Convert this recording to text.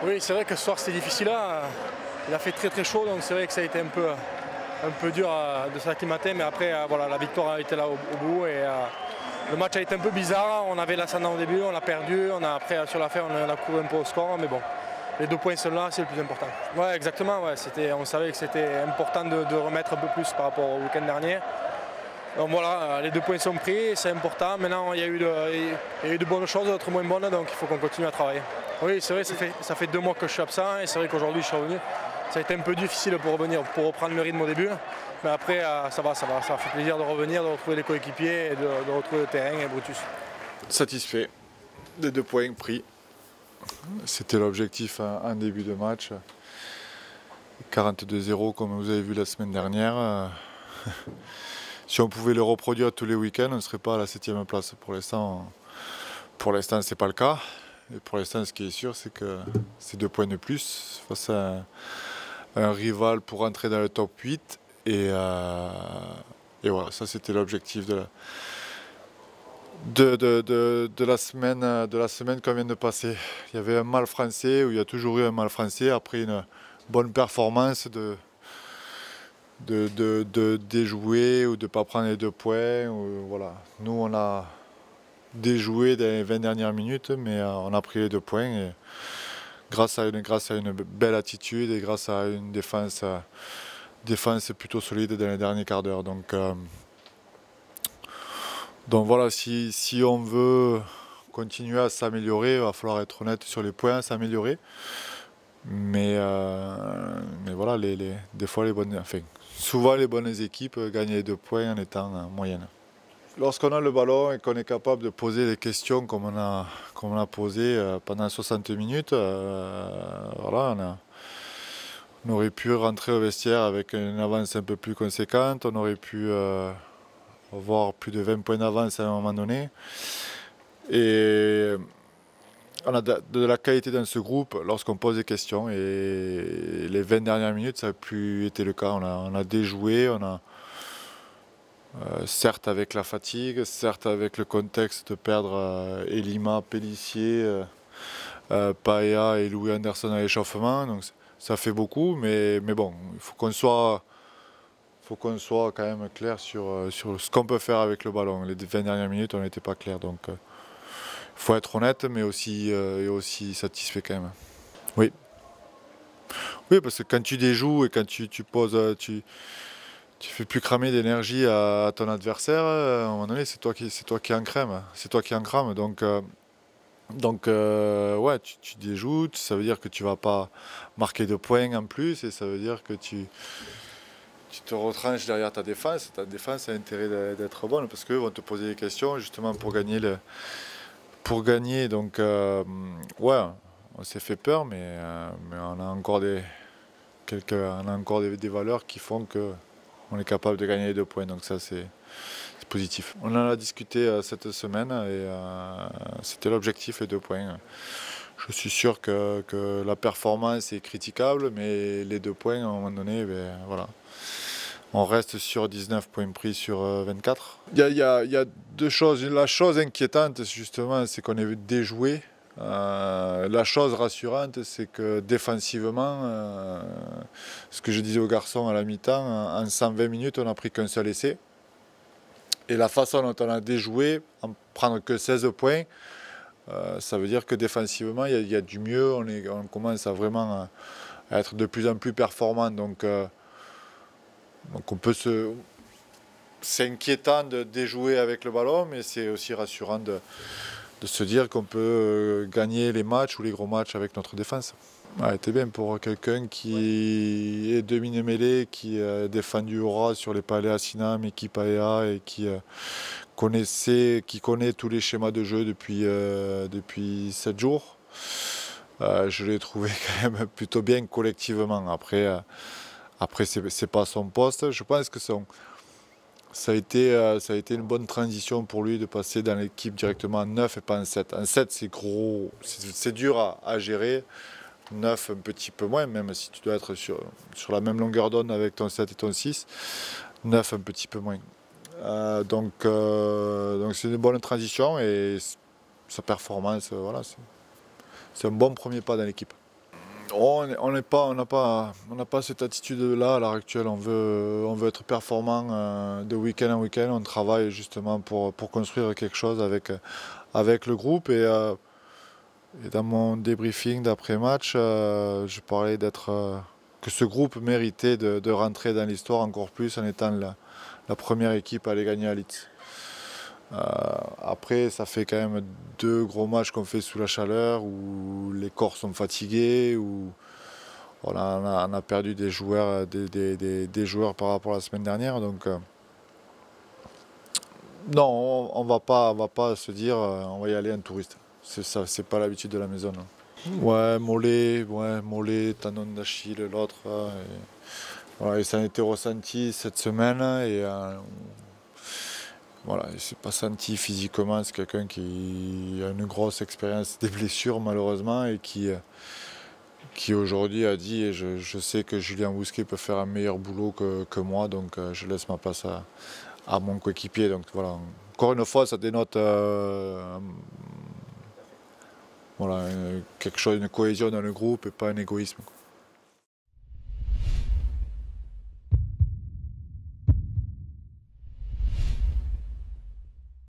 Oui, c'est vrai que ce soir c'était difficile là. Il a fait très chaud, donc c'est vrai que ça a été un peu dur de s'acclimater, mais après voilà, la victoire a été là au bout et le match a été un peu bizarre. On avait l'ascendant au début, on l'a perdu, après sur la fin on a couru un peu au score, mais bon, les 2 points sont là, c'est le plus important. Ouais, exactement, ouais, on savait que c'était important de remettre un peu plus par rapport au week-end dernier. Donc voilà, les 2 points sont pris, c'est important. Maintenant, il y a eu de bonnes choses, d'autres moins bonnes, donc il faut qu'on continue à travailler. Oui, c'est vrai, ça fait 2 mois que je suis absent et c'est vrai qu'aujourd'hui je suis revenu. Ça a été un peu difficile pour revenir, pour reprendre le rythme au début. Mais après, ça fait plaisir de revenir, de retrouver les coéquipiers et de retrouver le terrain et Brutus. Satisfait des 2 points pris. C'était l'objectif en début de match. 42-0 comme vous avez vu la semaine dernière. Si on pouvait le reproduire tous les week-ends, on ne serait pas à la 7e place. Pour l'instant, ce n'est pas le cas. Et pour l'instant, ce qui est sûr, c'est que c'est 2 points de plus face à un rival pour entrer dans le top 8. Et voilà, ça c'était l'objectif de la semaine qu'on vient de passer. Il y avait un mal français, ou il y a toujours eu un mal français, après une bonne performance de déjouer ou de ne pas prendre les 2 points. Voilà. Nous, on a déjoué dans les 20 dernières minutes, mais on a pris les 2 points. Et grâce à une belle attitude et grâce à une défense plutôt solide dans les derniers quarts d'heure. Donc voilà, si on veut continuer à s'améliorer, il va falloir être honnête sur les points, s'améliorer. Mais voilà, des fois souvent les bonnes équipes gagnent les 2 points en étant en moyenne. Lorsqu'on a le ballon et qu'on est capable de poser les questions comme on a posé pendant 60 minutes, voilà, on aurait pu rentrer au vestiaire avec une avance un peu plus conséquente, on aurait pu avoir plus de 20 points d'avance à un moment donné. Et on a de la qualité dans ce groupe lorsqu'on pose des questions. Et les 20 dernières minutes, ça n'a plus été le cas. On a déjoué, certes avec la fatigue, certes avec le contexte de perdre Elima, Pellissier, Paea et Louis Anderson à l'échauffement. Donc ça fait beaucoup, mais bon, il faut qu'on soit quand même clair sur ce qu'on peut faire avec le ballon. Les 20 dernières minutes, on n'était pas clair. Donc il faut être honnête, mais aussi satisfait quand même. Oui. Oui, parce que quand tu déjoues et quand tu poses, tu fais plus cramer d'énergie à ton adversaire, à un moment donné, c'est toi qui en crame. C'est toi qui en crame. Donc ouais, tu déjoues, ça veut dire que tu vas pas marquer de points en plus, et ça veut dire que tu te retranches derrière ta défense. Ta défense a intérêt d'être bonne parce qu'eux vont te poser des questions justement pour gagner. Donc ouais, on s'est fait peur, mais on a encore des valeurs qui font qu'on est capable de gagner les 2 points. Donc ça, c'est positif. On en a discuté cette semaine et c'était l'objectif, les 2 points. Je suis sûr que la performance est critiquable, mais les 2 points, à un moment donné, voilà. On reste sur 19 points pris sur 24. Il y a 2 choses. La chose inquiétante, justement, c'est qu'on est déjoué. La chose rassurante, c'est que défensivement, ce que je disais aux garçons à la mi-temps, en 120 minutes, on n'a pris qu'un seul essai. Et la façon dont on a déjoué, en prendre que 16 points, ça veut dire que défensivement, il y a du mieux. On commence à vraiment à être de plus en plus performant. Donc c'est inquiétant de déjouer avec le ballon, mais c'est aussi rassurant de se dire qu'on peut gagner les matchs ou les gros matchs avec notre défense. Ouais, c'était bien pour quelqu'un qui est demi-mêlée, qui a défendu Aura sur les palais à Sinam, équipe AEA, et qui connaît tous les schémas de jeu depuis 7 jours. Je l'ai trouvé quand même plutôt bien collectivement. Après c'est pas son poste. Je pense que ça a été une bonne transition pour lui de passer dans l'équipe directement en 9 et pas en 7. En 7, c'est gros, c'est dur à gérer. 9, un petit peu moins, même si tu dois être sur la même longueur d'onde avec ton 7 et ton 6. 9, un petit peu moins. Donc c'est une bonne transition et sa performance, voilà, c'est un bon premier pas dans l'équipe. On n'a pas cette attitude-là à l'heure actuelle. On veut être performant de week-end en week-end. On travaille justement pour construire quelque chose avec le groupe. Et dans mon débriefing d'après-match, je parlais que ce groupe méritait de rentrer dans l'histoire encore plus en étant la première équipe à aller gagner à Leeds. Après, ça fait quand même 2 gros matchs qu'on fait sous la chaleur, où les corps sont fatigués, où voilà, on a perdu des joueurs, des joueurs par rapport à la semaine dernière. Donc, non, on va pas se dire on va y aller en touriste. C'est pas l'habitude de la maison. Non. Ouais, mollet, tendon d'Achille, l'autre. Voilà, et ça a été ressenti cette semaine. Voilà, il ne s'est pas senti physiquement. C'est quelqu'un qui a une grosse expérience des blessures malheureusement et qui aujourd'hui a dit, et je sais que Julien Bousquet peut faire un meilleur boulot que moi, donc je laisse ma place à mon coéquipier. Donc voilà, encore une fois, ça dénote voilà, quelque chose, une cohésion dans le groupe et pas un égoïsme.